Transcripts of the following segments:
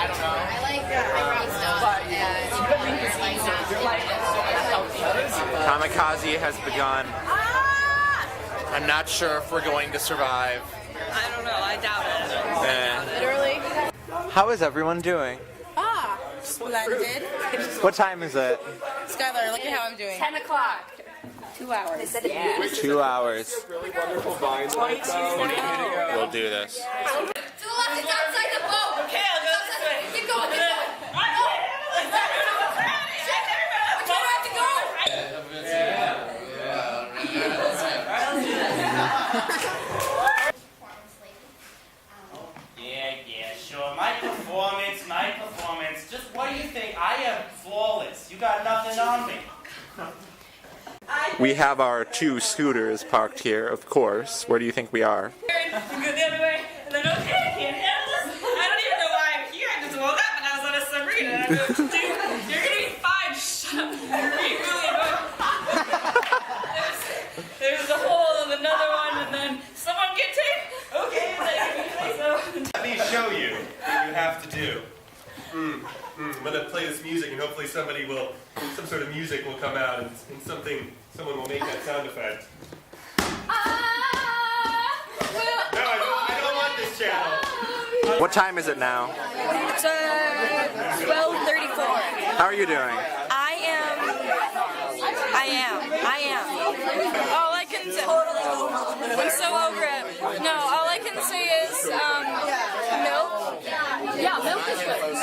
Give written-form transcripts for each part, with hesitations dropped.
I don't know. I like Kamikaze has begun. I'm not sure if we're going to survive. I don't know, I doubt it. Literally. How is everyone doing? Splendid. What time is it? Skylar, look at how I'm doing. 10 o'clock. 2 hours. 2 hours. Really wonderful vines. We'll do this. To the left, it's outside the boat. Okay, I'll go this way. Keep going, keep going. Which way do I have to go? Yeah, sure. My performance. Just what do you think? I am flawless. You got nothing on me. We have our 2 scooters parked here, of course. Where do you think we are? You go the other way, and then okay, I can't handle this. I don't even know why I'm here. I just woke up and I was on a submarine. And I go, dude, you're gonna be fine. Shut up. You're really annoying. There's a hole and another one, and then someone get tape. Okay, so. Let me show you what you have to do. I'm gonna play this music and hopefully some sort of music will come out and someone will make that sound effect. No, I don't want this channel. What time is it now? It's 12:34. How are you doing? I am. All I can say. I'm so over it. No, all I can say is, milk. Yeah, milk is good.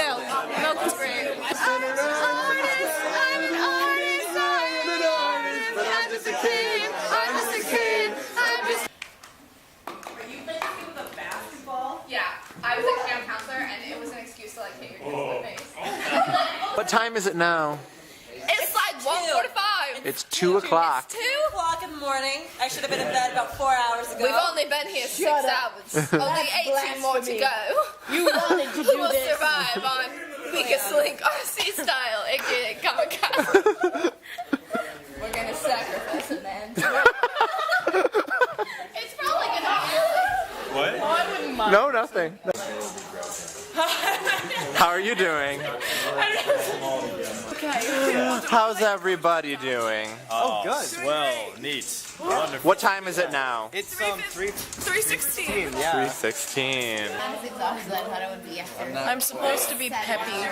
Milk is great. I'm an artist. I'm just a kid. Are you like with a basketball? Yeah, I was a camp counselor, and it was an excuse to like hit your kids in the face. What time is it now? It's like 1:45. It's 2 o'clock. 2 o'clock in the morning. I should have been in bed about 4 hours ago. We've only been here 6 hours. Only 18 more to go. You wanted to do We'll this. survive on Weakest Link RC style, aka Kamikaze. We're gonna sacrifice a man. It's probably gonna be What? No, nothing. How are you doing? How's everybody doing? Oh, good. Well, neat. Wonderful. What time is it now? It's 3:16. 3:16. Yeah. 3:16. I was exhausted. I thought it would be after. I'm supposed to be peppy.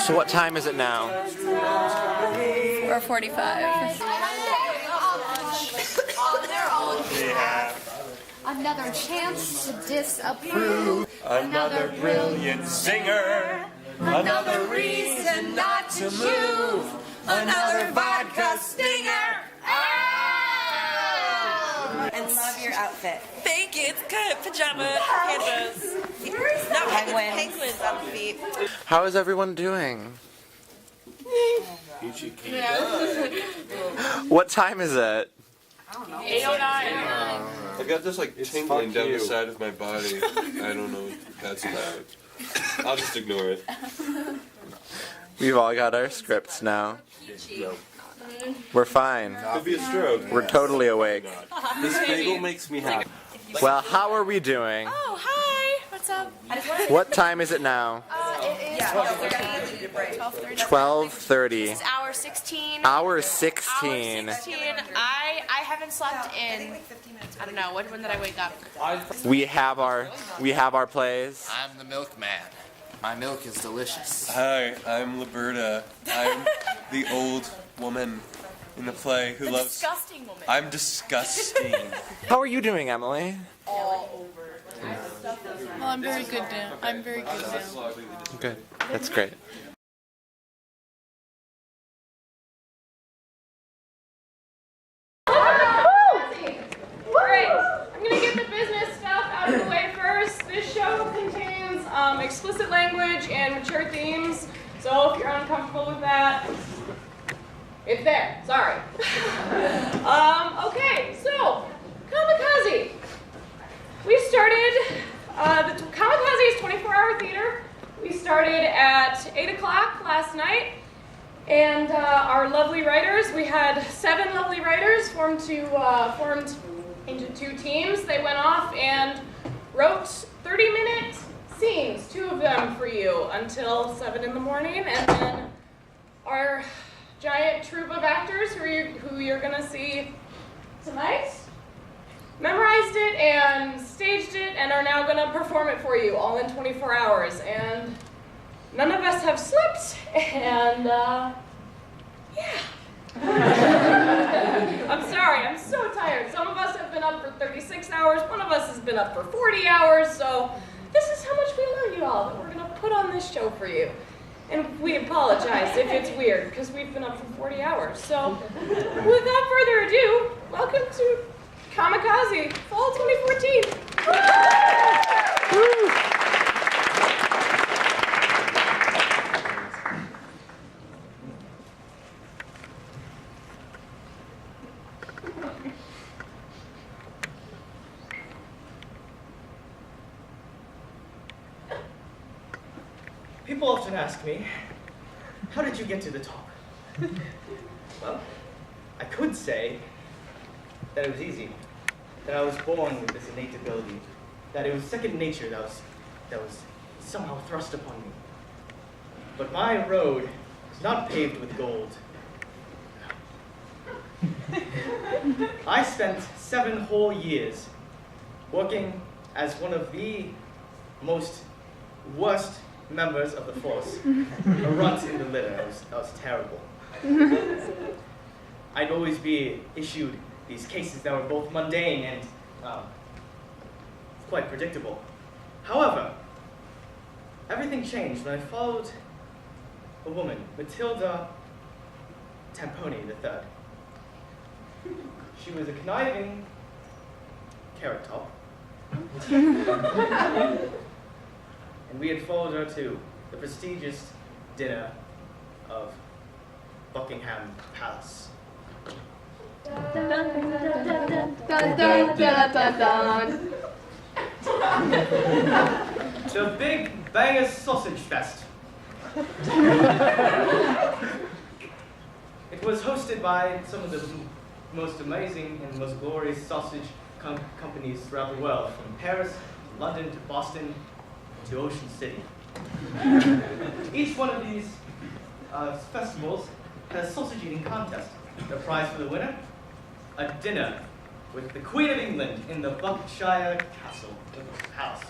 So what time is it now? 4:45. Another chance to disapprove. Another brilliant singer. Another reason not to move. Another vodka stinger. And love your outfit. Thank you. It's good. Pajama pandas. No penguins on the feet. How is everyone doing? What time is it? 8:09. I got this like tingling down the side of my body. I don't know what that's about. I'll just ignore it. We've all got our scripts now. We're fine. Could be a stroke. We're totally awake. This bagel makes me happy. Well, how are we doing? Oh, hi. What's up? What time is it now? It is 12:30. 12:30. It's hour 16. Hour 16. I haven't slept in. I don't know. When did I wake up? We have our plays. I'm the milkman. My milk is delicious. Hi, I'm Liberta. I'm the old woman in the play who loves. Disgusting woman. I'm disgusting. How are you doing, Emily? Well, I'm very good now. Good. That's great. Alright, I'm going to get the business stuff out of the way first. This show contains explicit language and mature themes, so if you're uncomfortable with that, it's there. Sorry. Okay, so, Kamikaze. We started The Kamikaze is 24-hour theater. We started at 8 o'clock last night, and our lovely writers, we had 7 lovely writers formed into 2 teams. They went off and wrote 30-minute scenes, 2 of them for you, until 7 in the morning, and then our giant troupe of actors who you're gonna see tonight memorized it and staged it and are now gonna perform it for you all in 24 hours. And none of us have slept, and yeah. I'm sorry, I'm so tired. Some of us have been up for 36 hours, one of us has been up for 40 hours, so this is how much we love you all, that we're gonna put on this show for you. And we apologize if it's weird, because we've been up for 40 hours. So, without further ado, welcome to Kamikaze, Fall 2014. People often ask me, how did you get to the top? Well, I could say that it was easy, that I was born with this innate ability, that it was second nature that was somehow thrust upon me. But my road is not paved with gold. I spent 7 whole years working as one of the most worst members of the force, a runt in the litter. That was terrible. I'd always be issued these cases that were both mundane and quite predictable. However, everything changed when I followed a woman, Matilda Tamponi III. She was a conniving carrot top. And we had followed her to the prestigious dinner of Buckingham Palace. Dun, dun, dun, dun, dun, dun. The Big Banger Sausage Fest. It was hosted by some of the most amazing and most glorious sausage companies throughout the world, from Paris, London to Boston to Ocean City. Each one of these festivals has a sausage eating contest. The prize for the winner, a dinner with the Queen of England in the Buckinghamshire House.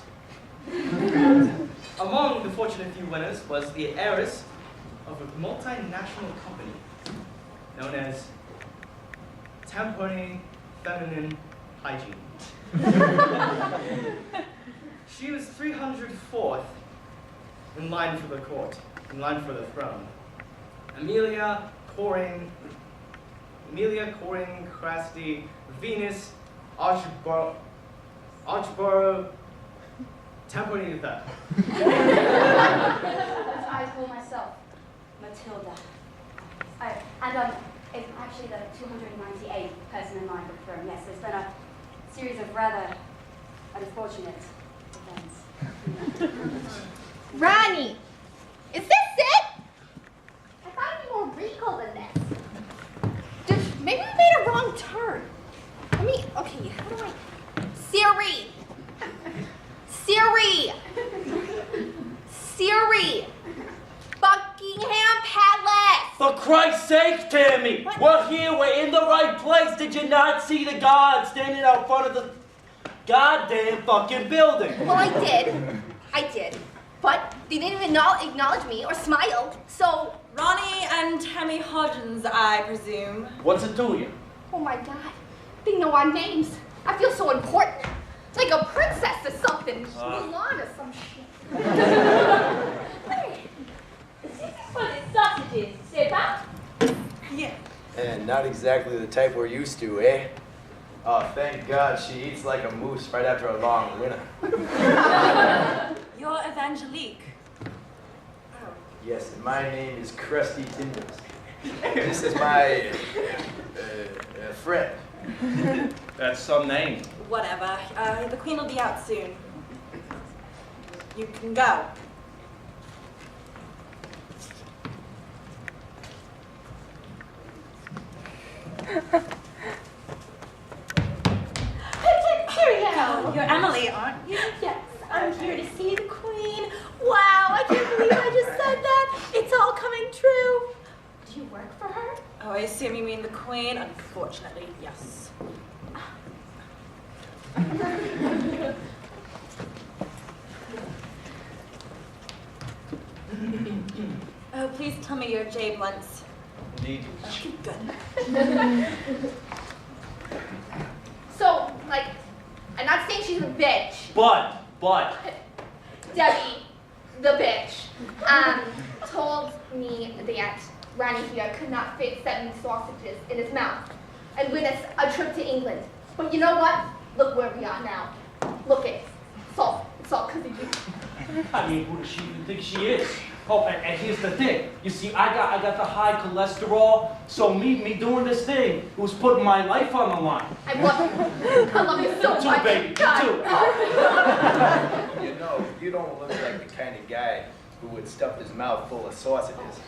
Among the fortunate few winners was the heiress of a multinational company known as Tamponi Feminine Hygiene. She was 304th in line for the court, in line for the throne. Amelia Coring Crasty Venus Archborough Tamponi III. I call myself Matilda. It's actually the 298th person in line for the throne. Yes, there's been a series of rather unfortunate events. Ronnie, is this it? I thought it'd be more regal than this. Dude, maybe we made a wrong turn. Okay, how do I... Siri! Buckingham Palace! For Christ's sake, Tammy! What? We're here, we're in the right place. Did you not see the guard standing out front of the goddamn fucking building? Well, I did. But they didn't even acknowledge me or smile, so... Ronnie and Tammy Hodgins, I presume. What's it to you? Oh my God, they know our names. I feel so important. Like a princess or something. Mulan or some shit. Is this what the sausages, Seba? Yeah. And not exactly the type we're used to, eh? Oh, thank God she eats like a moose right after a long winter. You're Evangelique. Yes, and my name is Krusty Timbers. This is my friend. That's some name. Whatever. The Queen will be out soon. You can go. Cheerio! You're Emily, aren't you? Yes, I'm here to see the Queen. Wow, I can't believe I just said that. It's all coming true. Do you work for her? Oh, I assume you mean the Queen? Unfortunately, yes. Oh, please tell me you're Jay Blunt's. Indeed. Okay, good. So, like, I'm not saying she's a bitch. But. Debbie, the bitch, told me that Ronnie here could not fit 7 sausages in his mouth and win us a trip to England. But you know what? Look where we are now. Look it. It's all because of you. I mean, who does she even think she is? Oh, and here's the thing. You see, I got the high cholesterol, so me doing this thing, it was putting my life on the line. I love you. I love you so Too, much. baby, God. too. You know, you don't look like the kind of guy who would stuff his mouth full of sausages.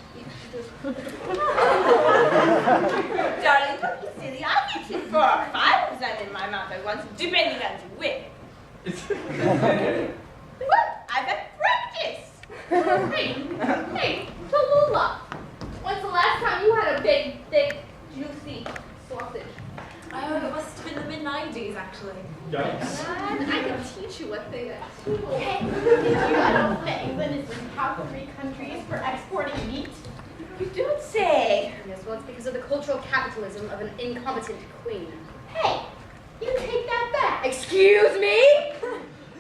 Darling, don't be silly. I get you for 5% in my mouth at once, depending on the win. What? I've had practice. Hey, Tallulah. When's the last time you had a big, thick, juicy sausage? Oh, it must have been the mid-90s, actually. Yikes. And I can teach you a thing or two. Hey, did you know that England is in the top 3 countries for exporting meat? You don't say. Yes, well, it's because of the cultural capitalism of an incompetent queen. Hey, you take that back. Excuse me?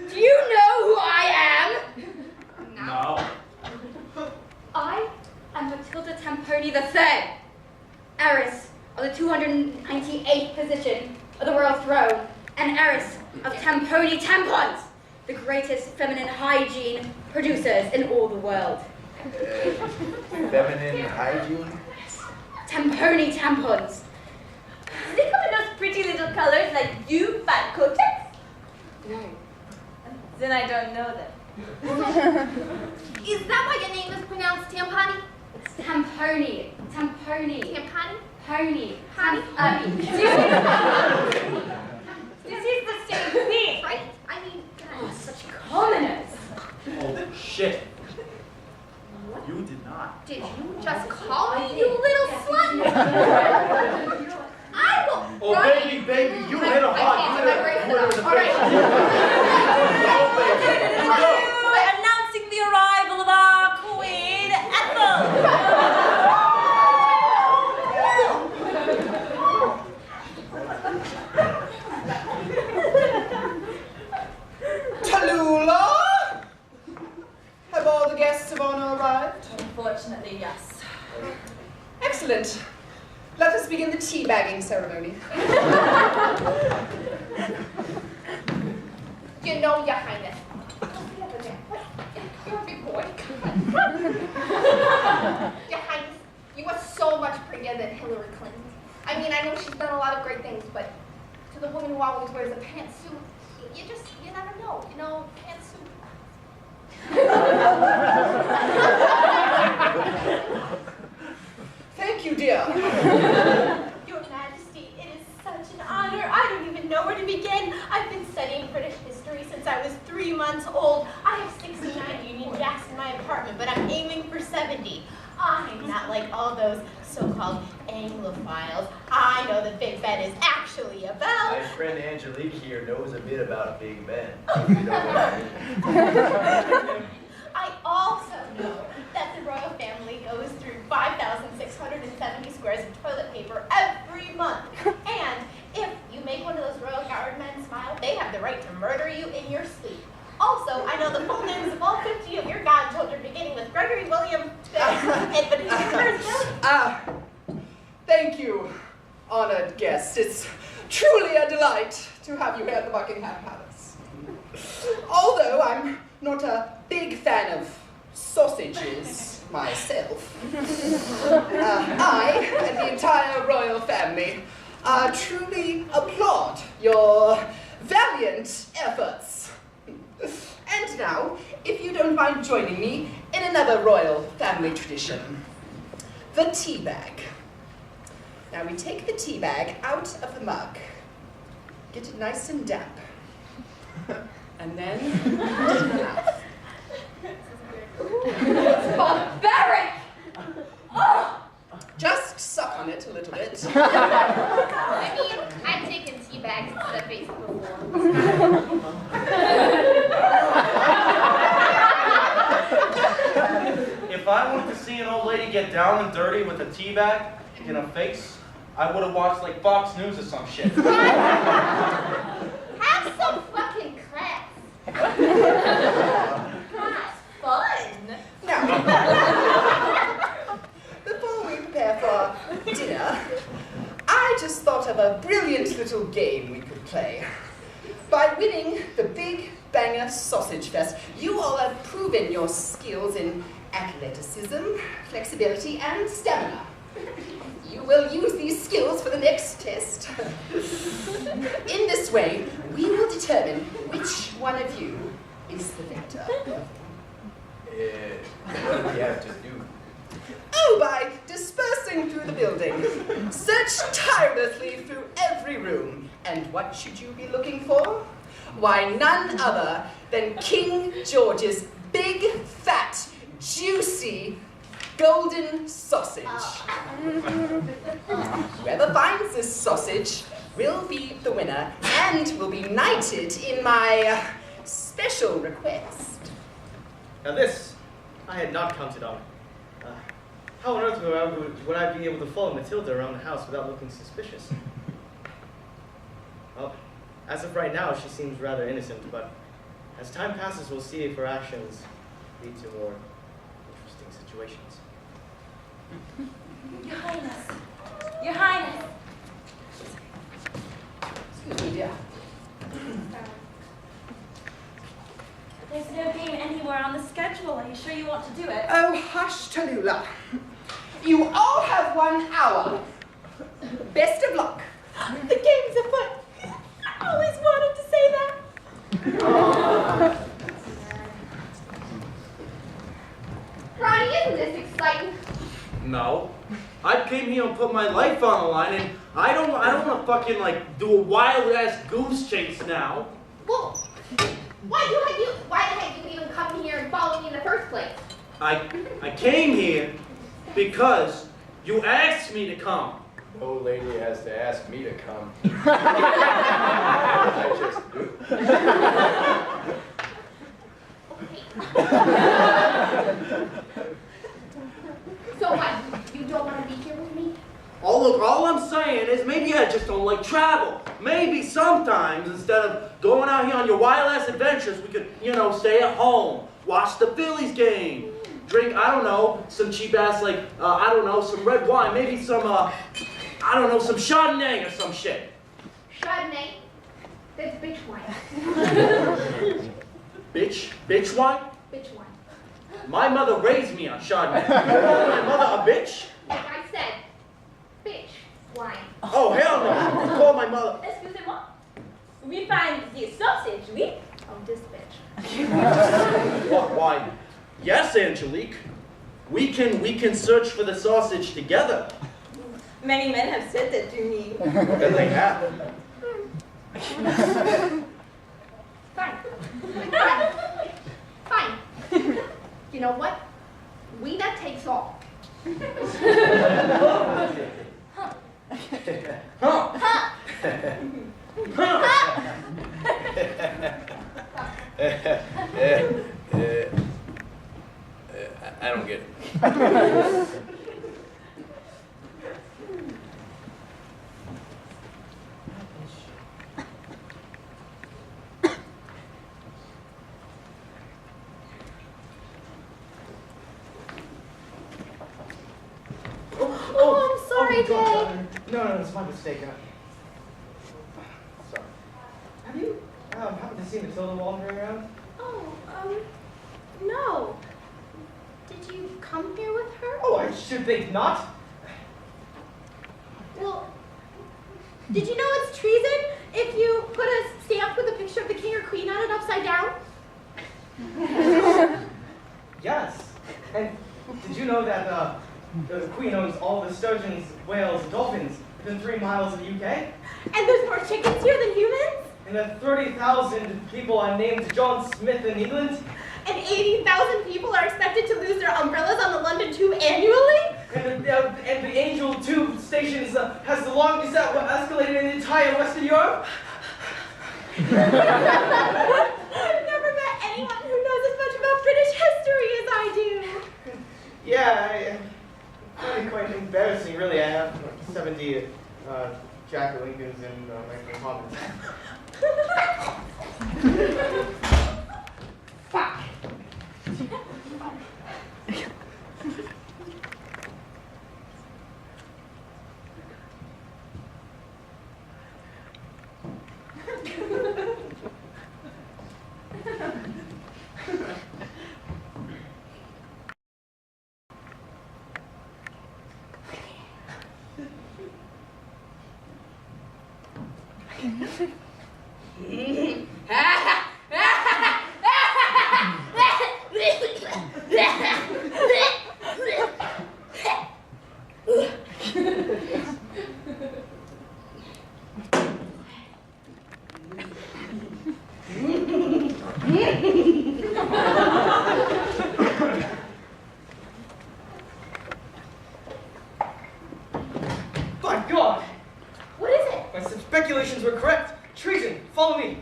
Do you know who I am? No. I am Matilda Tamponi III, heiress of the 298th position of the royal throne, and heiress of Tamponi tampons, the greatest feminine hygiene producers in all the world. Feminine hygiene? Tamponi tampons. Do they come in those pretty little colors like you, fat Kotex? No. Then I don't know them. Is that why your name is pronounced Tamponi? It's Tamponi. Tamponi. Tamponi? Pony. This is the same thing. Right? I mean, God, such commoners. Oh, shit. You did not. Did you just call me, you little slut? I will. Oh, baby, you hit a hard. We're announcing the arrival of our Queen, Ethel. Tallulah! Have all the guests of honor arrived? Unfortunately, yes. Excellent. Let us begin the teabagging ceremony. You know, Your Highness. You're a big boy. Your Highness, you are so much prettier than Hillary Clinton. I mean, I know she's done a lot of great things, but to the woman who always wears a pantsuit, you never know. You know, pantsuit. Thank you, dear. Your Majesty, it is such an honor. I don't even know where to begin. I've been studying British history since I was 3 months old. I have 69 Union Jacks in my apartment, but I'm aiming for 70. I'm not like all those so-called Anglophiles. I know that Big Ben is actually a bell. My friend Angelique here knows a bit about Big Ben. I also know that the royal family goes through 5,670 squares of toilet paper every month. And if you make one of those royal guardmen smile, they have the right to murder you in your sleep. Also, I know the full names of all 50 of your godchildren, beginning with Gregory William Thank you, honored guests. It's truly a delight to have you here at the Buckingham Palace. Although I'm not a big fan of sausages myself, I and the entire royal family truly applaud your valiant efforts. And now, if you don't mind joining me in another royal family tradition, the tea bag. Now we take the tea bag out of the mug, get it nice and damp, and then put it in the mouth. It's barbaric! Oh! Just suck on it a little bit. I mean, I've taken tea bags to the face before. If I wanted to see an old lady get down and dirty with a tea bag in her face, I would have watched like Fox News or some shit. Have some fucking class. That's fun. Now, before we prepare for dinner, I just thought of a brilliant little game we could play. By winning the Big Banger Sausage Fest, you all have proven your skills in athleticism, flexibility, and stamina. You will use these skills for the next test. In this way, we will determine which one of you is the victor. What do we have to do? Oh, by dispersing through the building. Search tirelessly through every room. And what should you be looking for? Why, none other than King George's big, fat, juicy, golden sausage. Whoever finds this sausage will be the winner and will be knighted in my special request. Now this, I had not counted on. How on earth would I be able to follow Matilda around the house without looking suspicious? Well, as of right now, she seems rather innocent, but as time passes, we'll see if her actions lead to more interesting situations. Your Highness. Your Highness. Excuse me, dear. There's no game anywhere on the schedule. Are you sure you want to do it? Oh, hush, Tallulah. You all have 1 hour. Best of luck. The game's afoot. I always wanted to say that. Ronnie, isn't this exciting? No. I came here and put my life on the line, and I don't want to fucking like do a wild ass goose chase now. Well, why the heck did you even come here and follow me in the first place? I came here because you asked me to come. No lady has to ask me to come. I just do. So what? You don't want to be here with me? Oh, look, all I'm saying is maybe I just don't like travel. Maybe sometimes, instead of going out here on your wild-ass adventures, we could, stay at home, watch the Phillies game, drink, I don't know, some cheap-ass, some red wine, maybe some, some Chardonnay or some shit. Chardonnay? That's bitch wine. Bitch wine? Bitch wine. My mother raised me on Chardonnay. You call my mother a bitch? Like I said, bitch wine. Oh, hell no. You call my mother... Excusez-moi. We find the sausage, oui? Oh, this bitch. Why? Yes, Angelique. We can search for the sausage together. Many men have said that to me. Then they have. Fine. Fine. You know what? Wiener takes all. I don't get it. Oh, I'm sorry, Jay. No, it's my mistake. Sorry. Have you happened to see Matilda wandering around? Oh, no. Did you come here with her? Oh, I should think not. Well, did you know it's treason if you put a stamp with a picture of the king or queen on it upside down? Yes. And did you know that the Queen owns all the sturgeons, whales, and dolphins within 3 miles of the UK? And there's more chickens here than humans? And that 30,000 people are named John Smith in England? And 80,000 people are expected to lose their umbrellas on the London Tube annually? And the Angel Tube station has the longest escalator in the entire Western Europe? I've never met anyone who knows as much about British history as I do. Yeah, quite embarrassing, really. I have 70 Jack Lincolns and my hobbits. Fuck. My God! What is it? My speculations were correct. Treason. Follow me.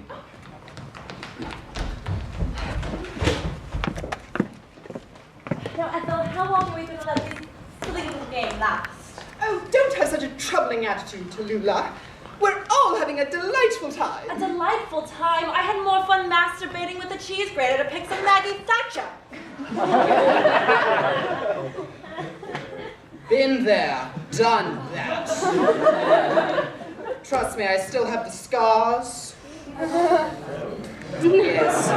Now, Ethel, how long are we going to let this silly little game last? Oh, don't have such a troubling attitude, Tallulah. We're all having a delightful time. A delightful time. I had more fun masturbating with a cheese grater to pick some Maggie Thatcher. Been there, done that. Trust me, I still have the scars. Yes.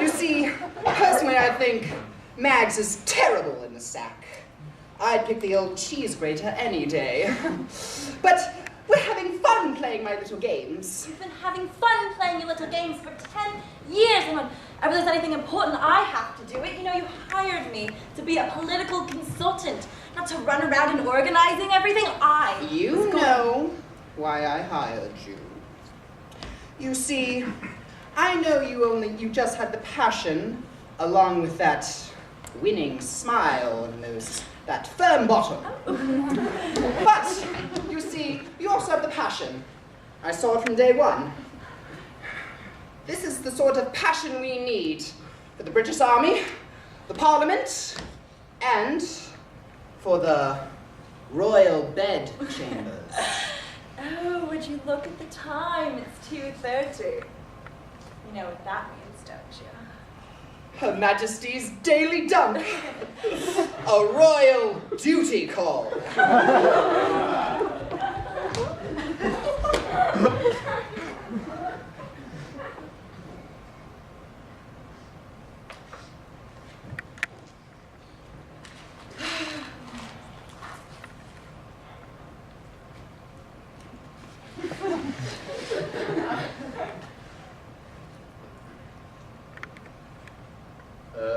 You see, personally, I think Mags is terrible in the sack. I'd pick the old cheese grater any day. But we're having fun playing my little games. You've been having fun playing your little games for 10 years, and whenever there's anything important, I have to do it. You know, you hired me to be a political consultant, not to run around and organizing everything. You know why I hired you. You see, I know you just had the passion, along with that winning smile and that firm bottom. But, you see, you also have the passion. I saw it from day one. This is the sort of passion we need for the British Army, the Parliament, and for the Royal Bed Chambers. Oh, would you look at the time? It's 2:30. You know what that means, don't you? Her Majesty's daily dump. A royal duty call.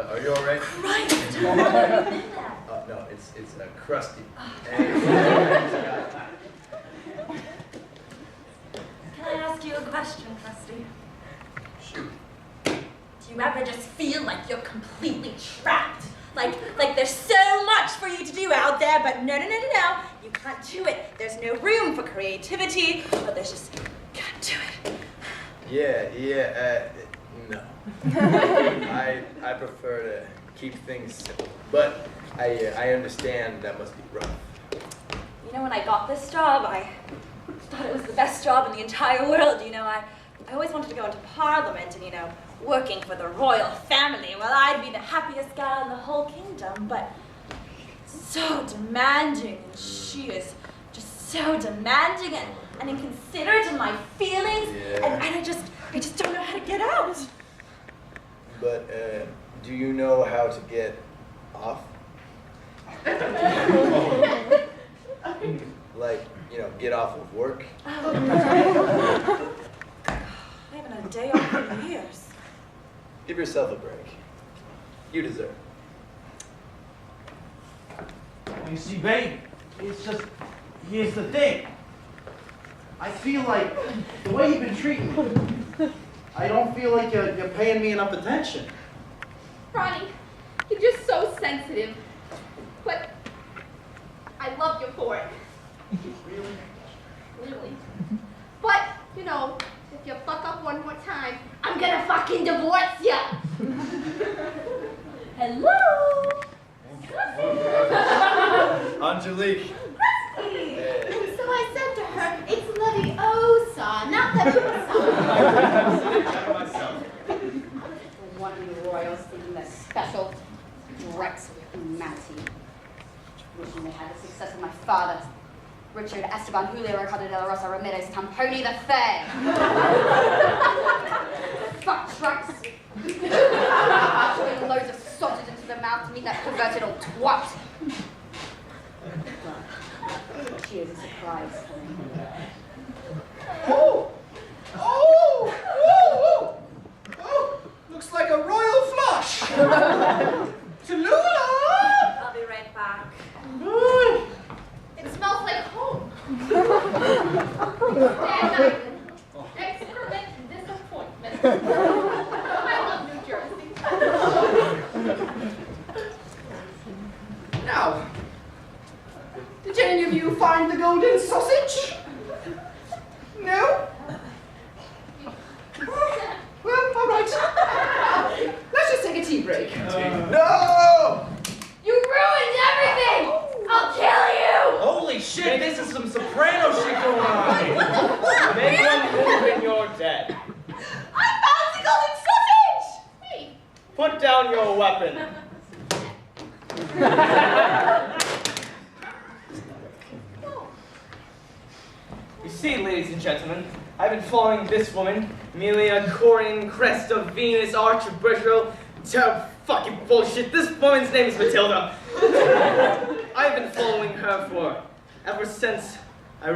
Are you all right? Right. No, it's crusty. Can I ask you a question, Krusty? Shoot. Do you ever just feel like you're completely trapped? Like there's so much for you to do out there, but no, you can't do it. There's no room for creativity, but there's just, can't do it. No. I prefer to keep things simple, but I understand that must be rough. You know, when I got this job, I thought it was the best job in the entire world. You know, I always wanted to go into Parliament and, you know, working for the royal family. Well, I'd be the happiest gal in the whole kingdom, but so demanding, and she is just so demanding and inconsiderate in my feelings, and I just don't know how to get out. But do you know how to get off? Like, you know, get off of work? I haven't had a day off in years. Give yourself a break. You deserve it. You see, babe, it's just, here's the thing. I feel like the way you've been treating me, I don't feel like you're paying me enough attention. Ronnie, you're just so sensitive. But I love you for it. Really? Really. But, you know, if you fuck up one more time, I'm gonna fucking divorce you. Hello. Angelique. So I said to her, it's Leviosa, not Leviosa. One of the royals thinking that special Rex with humanity. Wishing they had the success of my father, Richard Esteban Julio Ricardo de la Rosa Ramirez Tamponi III. Fuck trucks. Shoving loads of sausage into the mouth to meet that perverted old twat. Well, she is a surprise for me. Oh! Oh! Oh! Oh! Looks like a royal flush! Tallulah! I'll be right back. It smells like home. Bad night. Excrement and disappointment. I love New Jersey. Now, did any of you find the golden sausage? No? Well, all right. Let's just take a tea break. No! You ruined everything! I'll kill you! Holy shit, this is some soprano shit going on. Make one move and you're dead. I found the golden sausage! Hey, Put down your weapon. You see, ladies and gentlemen, I've been following this woman, Amelia Corian Crest of Venus Archbishop. Fucking bullshit. This woman's name is Matilda. I've been following her ever since I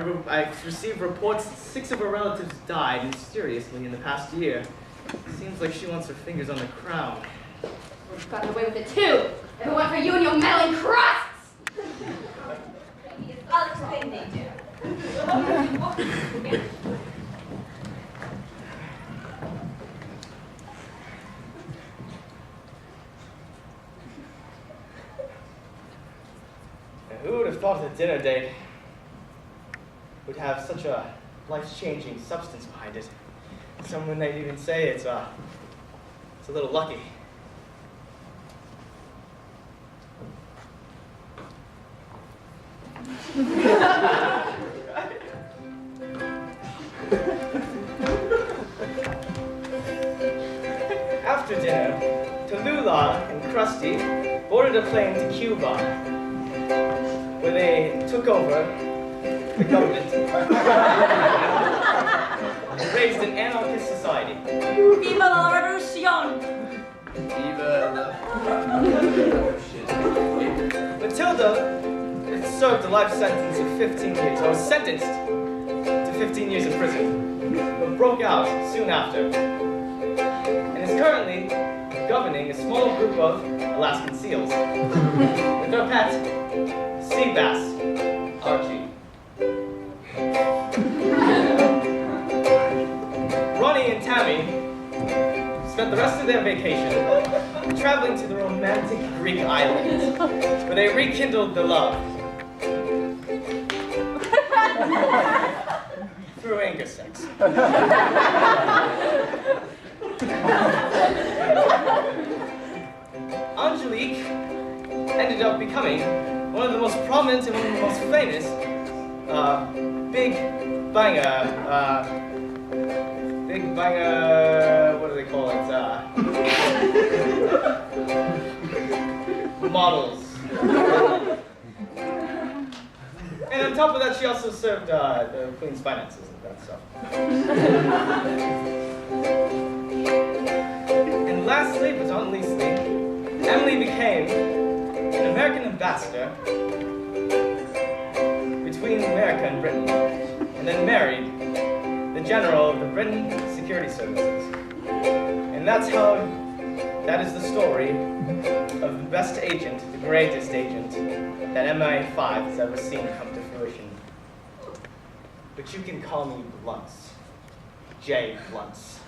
received reports that 6 of her relatives died mysteriously in the past year. Seems like she wants her fingers on the crown. we've gotten away with it too. If it weren't for you and your meddling crusts! Maybe it's other thing they do. Who would have thought a dinner date would have such a life-changing substance behind it? Someone might even say it's a little lucky. After dinner, Tallulah and Krusty boarded a plane to Cuba, where they took over the government and raised an anarchist society. Viva la revolution! Matilda served a life sentence of 15 years. I was sentenced to 15 years in prison, but broke out soon after, and is currently governing a small group of Alaskan seals with their pet, sea bass, Archie. Ronnie and Tammy spent the rest of their vacation traveling to the romantic Greek islands, where they rekindled their love through anger sex. Angelique ended up becoming one of the most prominent and one of the most famous big banger, what do they call it? Models. And on top of that, she also served the Queen's finances and that stuff. And lastly, but not leastly, Emily became an American ambassador between America and Britain, and then married the general of the Britain Security Services. And that's how That is the story of the best agent, the greatest agent that MI5 has ever seen come to fruition. But you can call me Blunts. J. Blunts.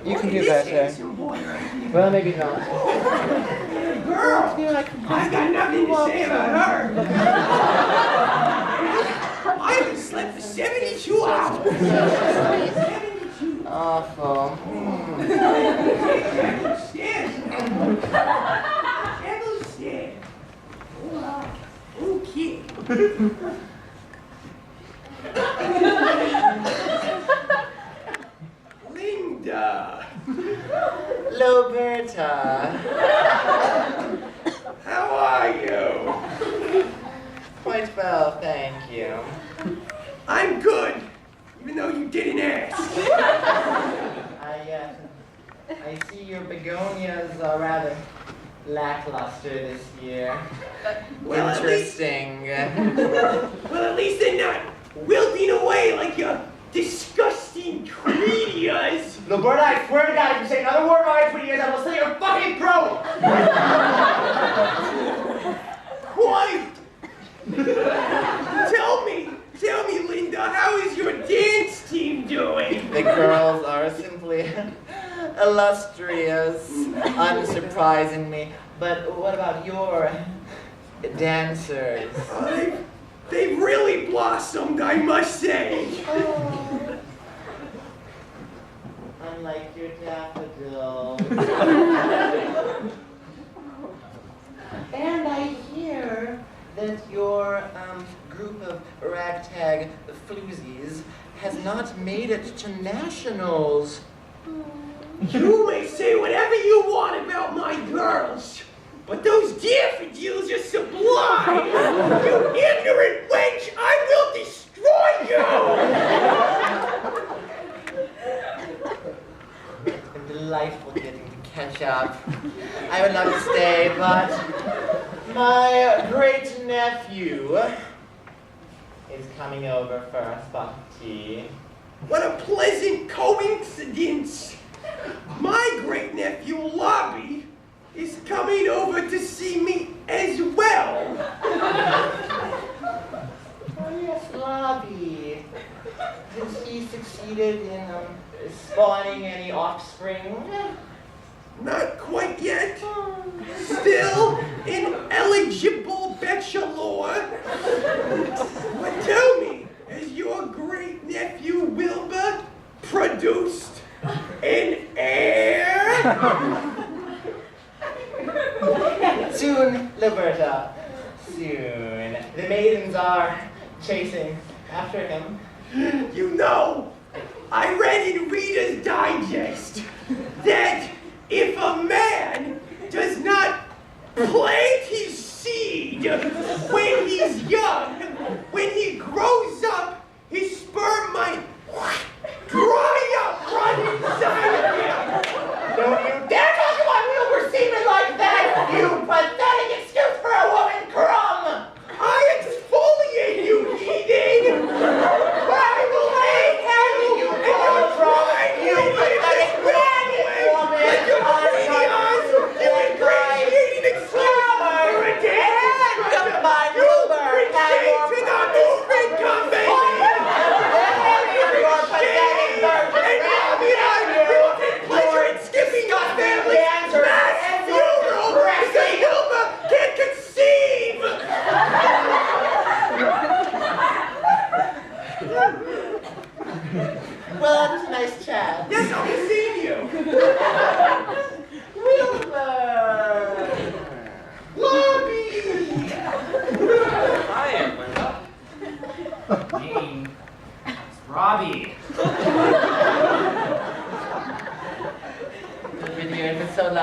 You can do better. Well, maybe not. Girl, I got nothing to say about her. I haven't slept for 72 hours. Awful. Can't stand. Okay. Linda. Loberta. How are you? Quite well, thank you. I'm good, even though you didn't ask. I see your begonias are rather lackluster this year. Well, Interesting. Well, at least they're not wilting away like your disgusting creedias. Roberta, I swear to God, if you say another word about my tweetias, I will slit your fucking throat! Quite. Tell me, Linda, how is your dance team doing? The girls are simply illustrious, unsurprisingly. But what about your dancers? They've really blossomed, I must say. Oh. Unlike your daffodils. And I hear that your group of ragtag floozies has not made it to nationals. You may say whatever you want about my girls, but those daffodils are sublime. You ignorant wench, I will destroy you! It's been delightful getting to catch up. I would love to stay, but my great nephew is coming over for a spot of tea. What a pleasant coincidence! My great nephew, Lobby, is coming over to see me as well. Oh yes, Lobby. Has he succeeded in spawning any offspring? Not quite yet. Still an eligible bachelor. But tell me, has your great nephew Wilbur produced an heir? Soon, Liberta. Soon. The maidens are chasing after him. You know, I read in Reader's Digest that if a man does not plant his seed when he's young, when he grows up, his sperm might dry up right inside of him. Don't you dare talk about Wilbur Seaman like that, you pathetic excuse for a woman crumb! I exfoliate you, heathen! I will make you and your dry, you pathetic woman! And your pretty eyes, you ingratiating excuse for a dance! Goodbye, Wilbur! You retreat to the movement,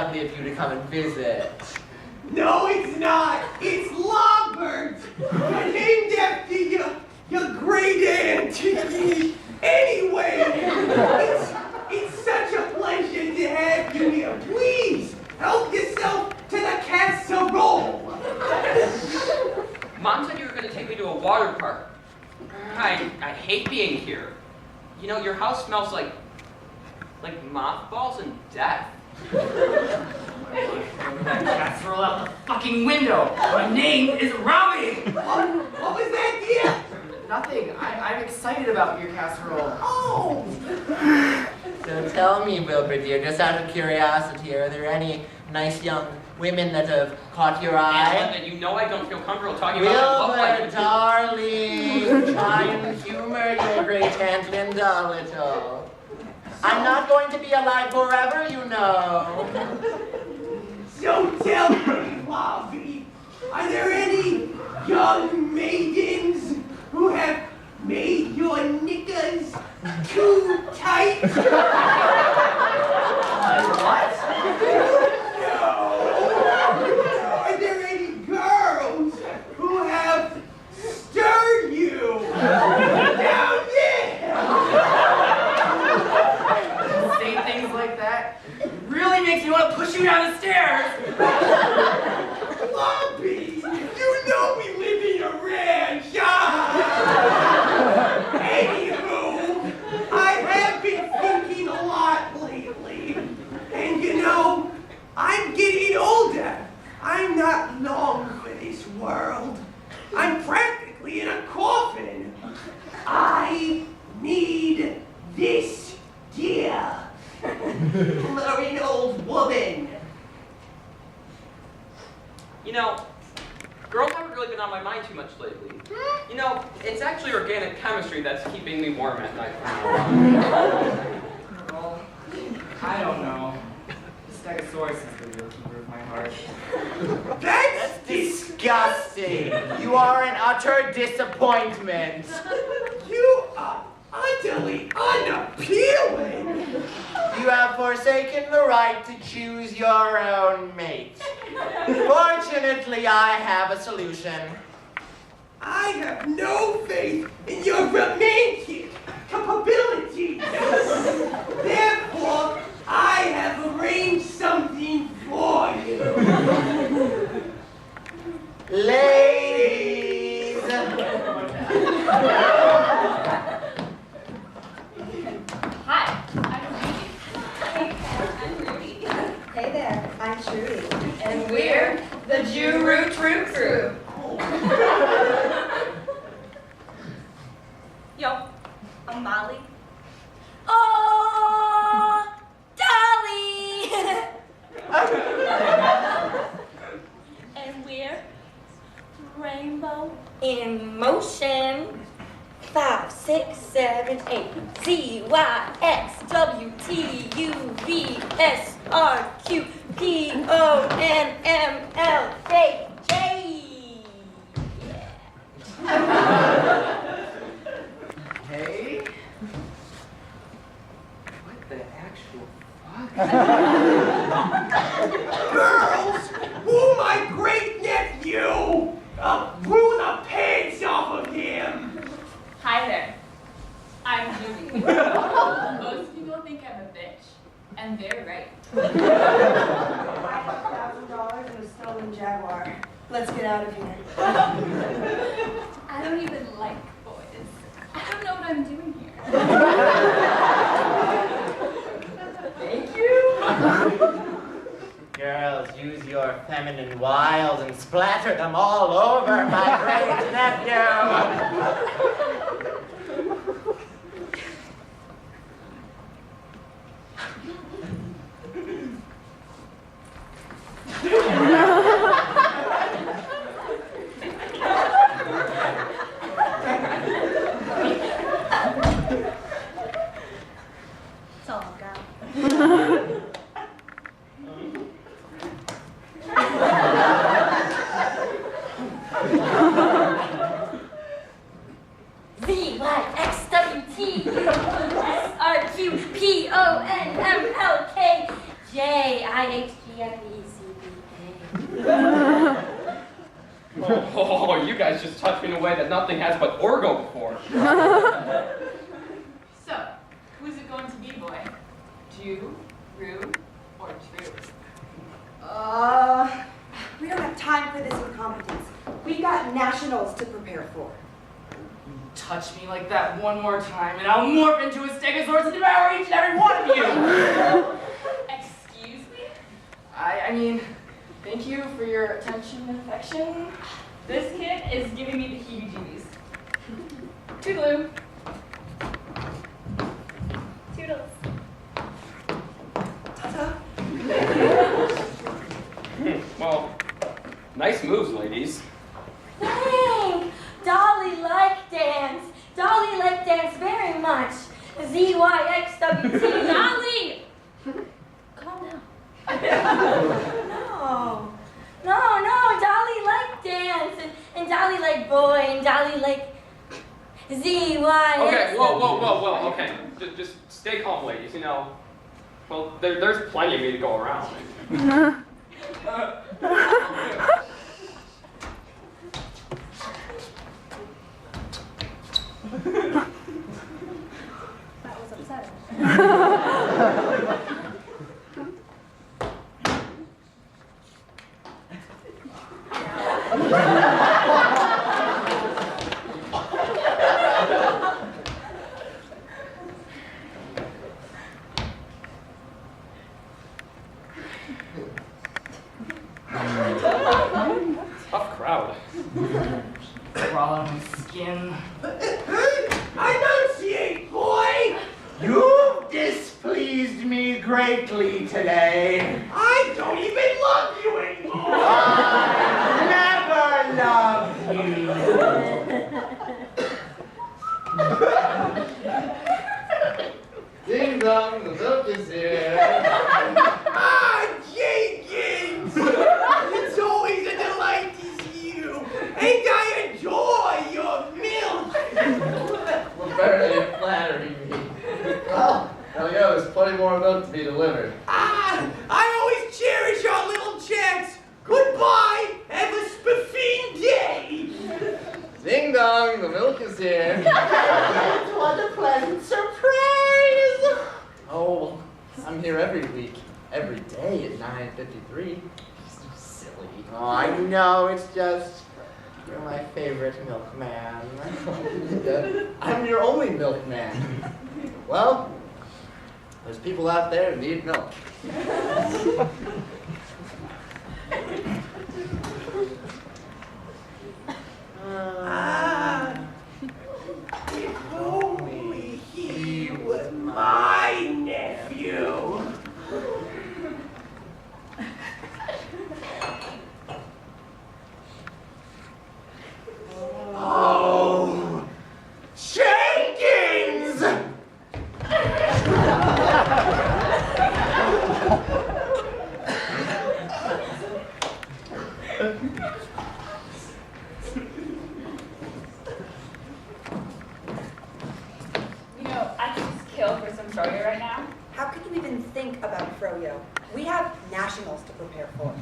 lovely of you to come and visit. No, it's not. It's Logbert. Named after your great aunt. Anyway, it's such a pleasure to have you here. Please help yourself to the casserole. Mom said you were going to take me to a water park. I hate being here. You know, your house smells like mothballs and death. That casserole out the fucking window. My name is Robbie. What was that, dear? Nothing. I'm excited about your casserole. Oh. So tell me, Wilbur dear, just out of curiosity, are there any nice young women that have caught your eye? And you know I don't feel comfortable talking about my love life Wilbur, with you. darling, try and humor your great Aunt Linda a little. I'm not going to be alive forever, you know. So tell me, Bobby, are there any young maidens who have made your knickers too tight? What? No. Are there any girls who have stirred you down there? Saying things like that really makes me want to push you down the stairs. Bobby, you know we live in a ranch. Anywho, I have been thinking a lot lately. And you know, I'm getting older. I'm not long for this world. I'm practically in a coffin. I need this dear blurry old woman. You know, girls haven't really been on my mind too much lately. You know, it's actually organic chemistry that's keeping me warm at night. Well, I don't know. Stegosaurus is the real keeper of my heart. That's disgusting. You are an utter disappointment. You are utterly unappealing. You have forsaken the right to choose your own mate. Fortunately, I have a solution. I have no faith in your romantic capabilities. Therefore, I have arranged something for you. Ladies. Hi, I'm Rudy. Hey there, I'm Trudy. And we're the Jew Troop Crew. Yo, I'm Molly. Oh, Dolly! And we're Rainbow in Motion. 5, 6, 7, 8. Z, Y, X, W, T, U, V, S, R, Q, P, O, N, M, L, J, J. Hey? What the actual fuck? Girls, who my great nephew blew the pants off of him. Hi there, I'm Judy. Most people think I'm a bitch, and they're right. I have $1,000 and a stolen Jaguar. Let's get out of here. I don't even like boys. I don't know what I'm doing here. Thank you. Girls, use your feminine wiles and splatter them all over my great nephew. It's all gone. Oh, you guys just touched me in a way that nothing has but orgo before. So, who's it going to be, boy? Jew, rude, or true? We don't have time for this incompetence. We've got nationals to prepare for. Touch me like that one more time, and I'll morph into a stegosaurus and devour each and every one of you! Excuse me? I mean, thank you for your attention and affection. This kid is giving me the heebie-jeebies. Toodaloo. Toodles. Well, nice moves, ladies. Dang! Dolly like dance. Dolly like dance very much. ZYXWT. Dolly! Calm down. No, Dolly like dance. And Dolly like boy. And Dolly like ZYX. Okay, whoa, okay. Just stay calm, ladies, you know. Well, there's plenty of me to go around. That was upsetting. Tough crowd. Crawl on my skin. Enunciate, boy! You've displeased me greatly today. I don't even love you anymore. I never loved you. Ding dong, the milk is here. Jenkins! It's always a delight to see you, and I enjoy your milk. Well, barely flattering me. Well, now yeah, there's plenty more milk to be delivered. I always cherish our little chats. Goodbye. Have a spiffing day. Ding dong, the milk is here. What a pleasant surprise. Oh, I'm here every week, every day at 9:53. So silly. Oh, I know, it's just, you're my favorite milkman. I'm your only milkman. Well, there's people out there who need milk. If only he was my nephew. Oh, Jenkins! You know, I could just kill for some froyo right now. How could you even think about froyo? We have nationals to prepare for.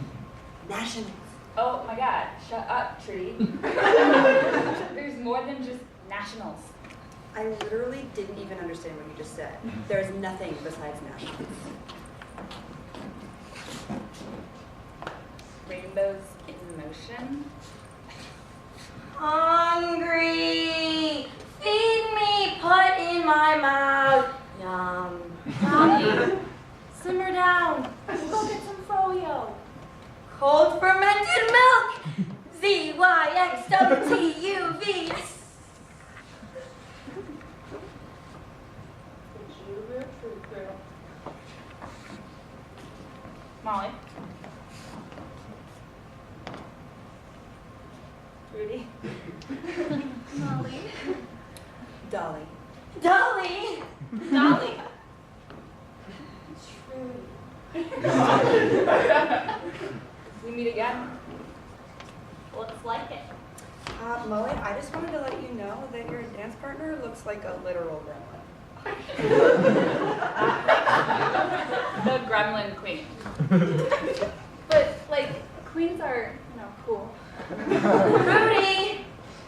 Nationals. Oh my god, shut up, Trudy. There's more than just nationals. I literally didn't even understand what you just said. There's nothing besides nationals. Rainbows in motion. Hungry. Feed me, put in my mouth. Yum. Mommy, simmer down. Let's go get some froyo. Cold fermented milk. ZYXWTUV. Yes. Molly. Rudy. Molly. Dolly. Dolly. Dolly. We meet again. Looks like it. Mullen, I just wanted to let you know that your dance partner looks like a literal gremlin. The gremlin queen. But, like, queens are, you know, cool. Rudy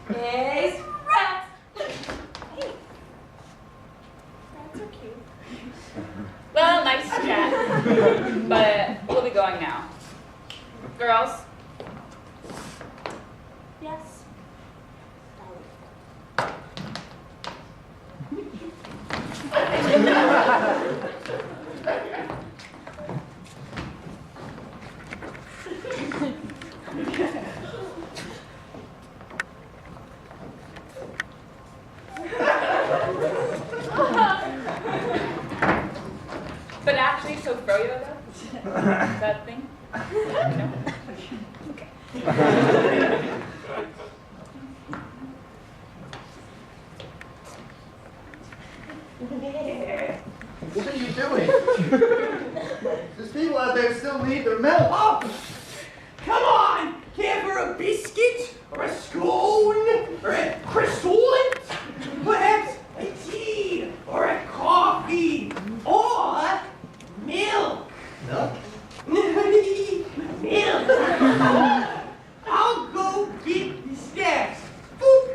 is rat. Hey, rats are cute. Well, nice chat. But we'll be going now. Girls? Yes. But actually, so throw yoga? That thing? No? Okay. What are you doing? There's people out there who still need their milk. Oh, come on! Care for a biscuit? Or a scone? Or a croissant? Perhaps a tea? Or a coffee? Or milk? Milk? Milk! I'll go get the snacks. Boop!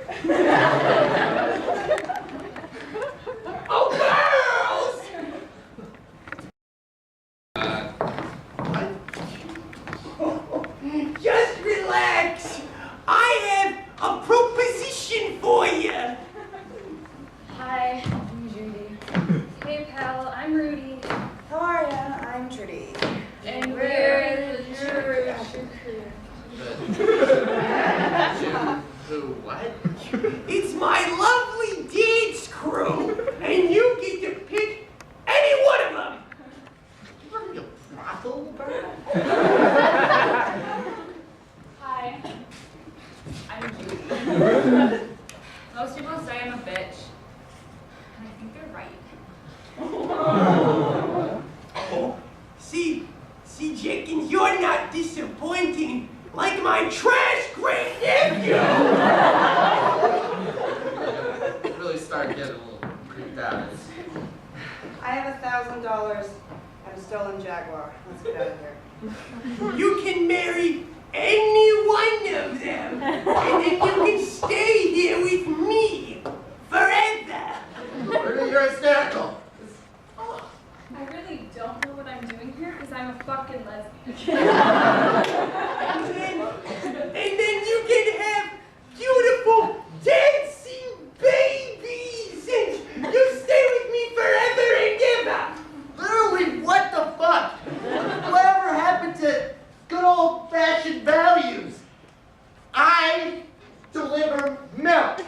Oh, girls! Just relax. I have a proposition for you. Hi, I'm Judy. Hey, pal, I'm Rudy. How are ya? I'm Trudy. And we're the True Crew. Who, what? It's my lovely dance crew, and you get to pick any one of them. You brothel, Bert? Hi. I'm Judy. Most people say I'm a bitch. And I think they're right. See, Jenkins, you're not disappointing like my trash great nephew. Really start getting a little creeped out. I have $1,000 and a stolen Jaguar. Let's get out of here. You can marry any one of them, and then you can stay here with me forever. You're hysterical. I really don't know what I'm doing here because I'm a fucking lesbian. And then you can have beautiful dancing babies, and you stay with me forever and ever. Literally, what the fuck? Whatever happened to good old-fashioned values? I deliver milk.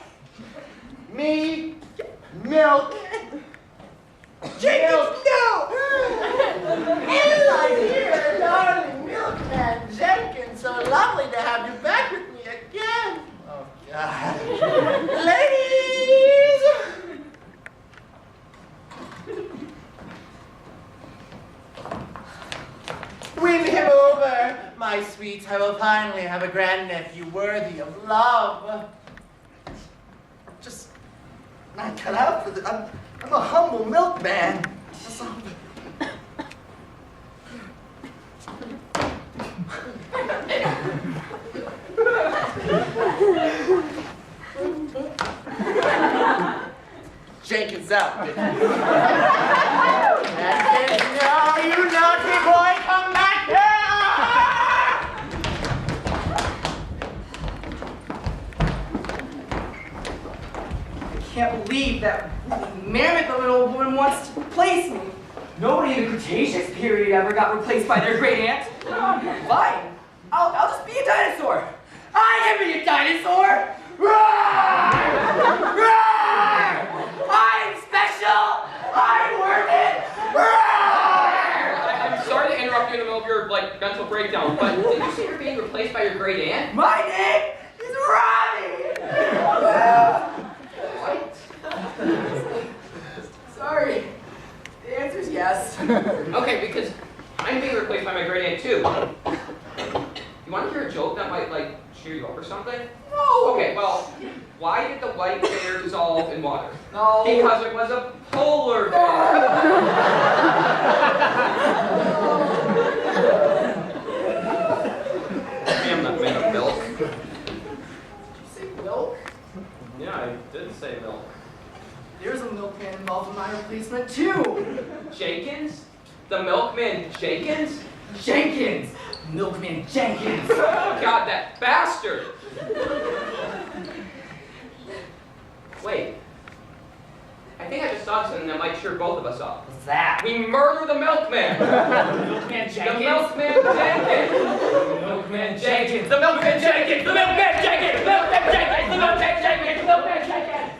Me, milk. Jenkins, no! Hello, dear darling Milkman Jenkins. So lovely to have you back with me again. Oh, God. Ladies! Win him over, my sweets. I will finally have a grandnephew worthy of love. Just not cut out for this. I'm a humble milkman. That's all. Jenkins out. And no, you naughty boy, come back here! I can't believe that mammoth of an old woman wants to replace me. Nobody in the Cretaceous period ever got replaced by their great aunt. Fine. I'll just be a dinosaur. I can be a dinosaur! Roar! Roar! I'm special! I'm worth it! Roar! I'm sorry to interrupt you in the middle of your mental breakdown, but did you say you're being replaced by your great aunt? My name is Robbie! What? Sorry. The answer's yes. Okay, because I'm being replaced by my great aunt too. You want to hear a joke that might cheer you up or something? No! Okay, well, why did the white bear dissolve in water? No. Because it was a polar bear. I'm not made of milk. milkman involved in my replacement too. Jenkins? The Milkman Jenkins? Jenkins! Milkman Jenkins! Oh God, that bastard! Wait. I think I just saw something that might cheer both of us up. What's that? We murder the Milkman! Milkman Jenkins? The Milkman Jenkins! Milkman Jenkins! The Milkman Jenkins! The Milkman Jenkins! The Milkman Jenkins! The Milkman Jenkins! The Milkman Jenkins!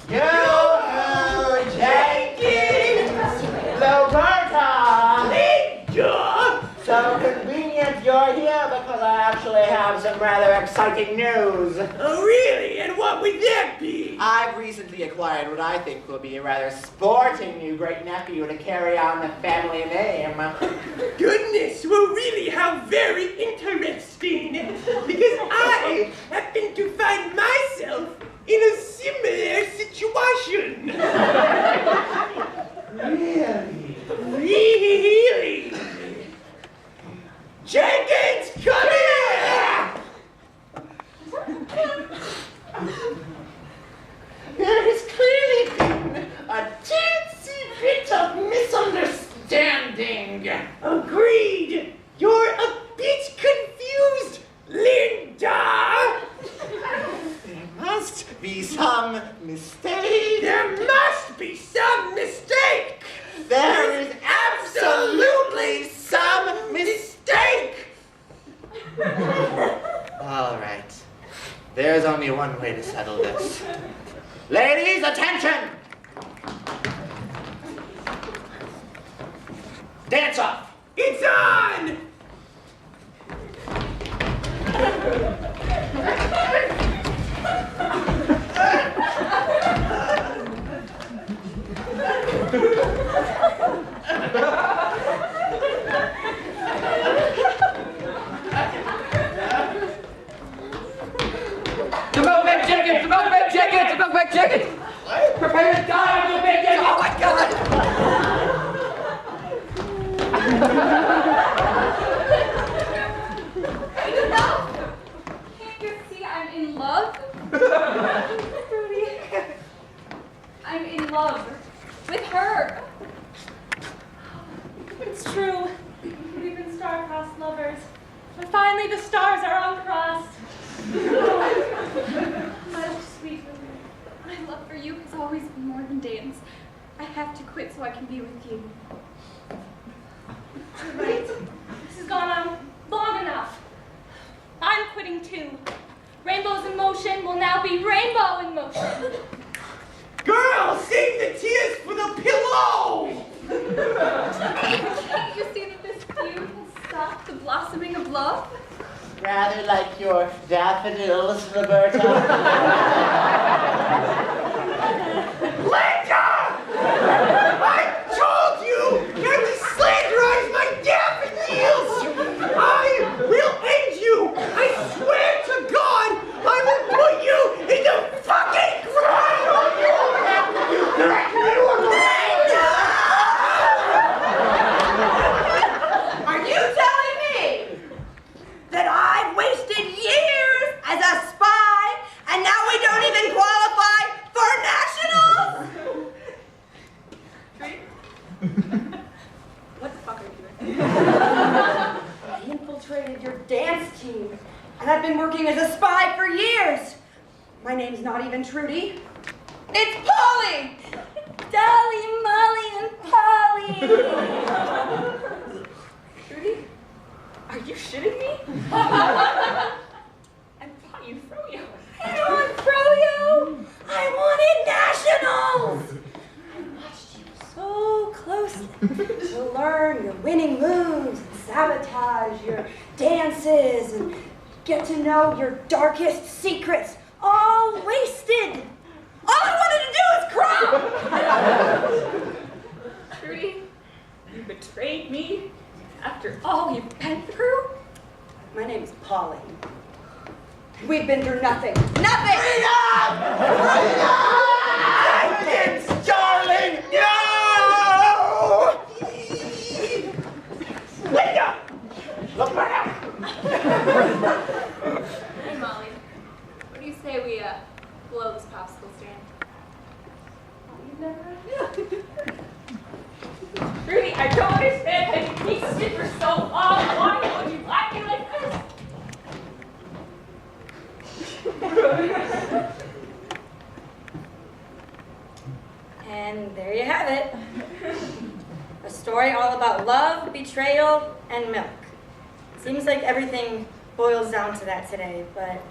Yo-ho, Jenkins! Roberta! So convenient you're here because I actually have some rather exciting news. Oh, really? And what would that be? I've recently acquired what I think will be a rather sporting new great-nephew to carry on the family name. Goodness, well, really, how very interesting. Because I happen to find myself in a similar situation. Really? Jenkins, come here! There has clearly been a teensy bit of misunderstanding. Agreed. You're a bit confused, Linda. There must be some mistake. There must be some mistake. There is absolutely some mistake. All right. There's only one way to settle this. Ladies, attention! Dance off! It's on! The Milkman Jenkins! The Milkman Jenkins! The Milkman Jenkins! Prepare to die, Milkman Jenkins! Oh my God! Can't you see I'm in love? Rudy, I'm in love with her. It's true. We've been star-crossed lovers, but finally the stars are uncrossed. My sweet Rudy, my love for you has always been more than dance. I have to quit so I can be with you. You're right. This has gone on long enough. I'm quitting too. Rainbows in motion will now be rainbow in motion. Girl, save the tears for the pillow! Can't you see that this feud has stopped the blossoming of love? Rather like your daffodils, Roberta. Linda! I told you not to slanderize my daffodils! I will end you! I swear to God, I will put you in the fucking ground! Are you telling me that I've wasted years as a spy and now we don't even qualify for nationals? What the fuck are you doing? I infiltrated your dance team and I've been working as a spy for years. My name's not even Trudy. It's Polly! Dolly, Molly, and Polly! Rudy, are you shitting me? I bought you Froyo. I don't want Froyo! I wanted nationals! I watched you so closely to learn your winning moves and sabotage your dances and get to know your darkest secrets, all wasted. All I wanted to do was crawl! Rudy, you betrayed me after all you've been through? My name's Polly. We've been through nothing. Nothing! Freedom! Jenkins, darling, no! Linda! Look around! I'm betrayal, and milk. Seems like everything boils down to that today, but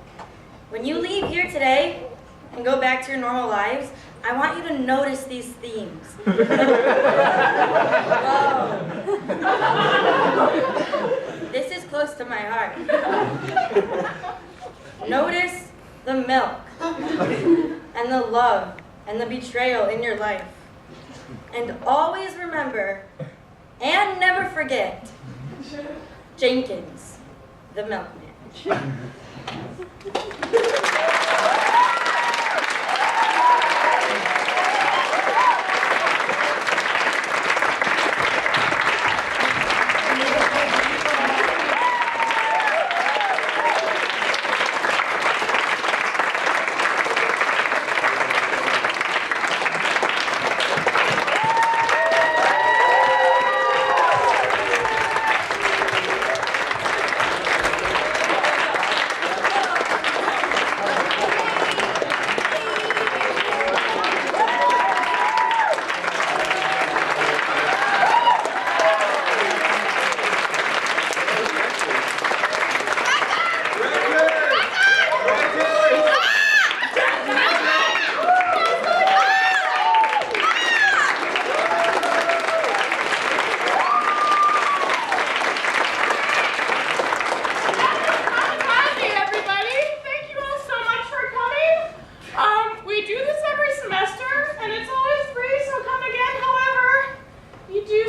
when you leave here today and go back to your normal lives, I want you to notice these themes. Whoa. This is close to my heart. Notice the milk and the love and the betrayal in your life. And always remember and never forget Jenkins, the milkman.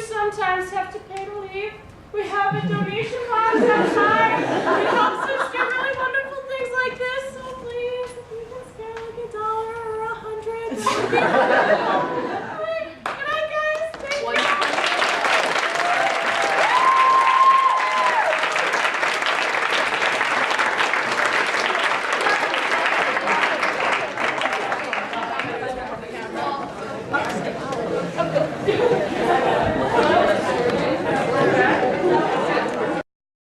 Sometimes have to pay to leave. We have a donation box outside.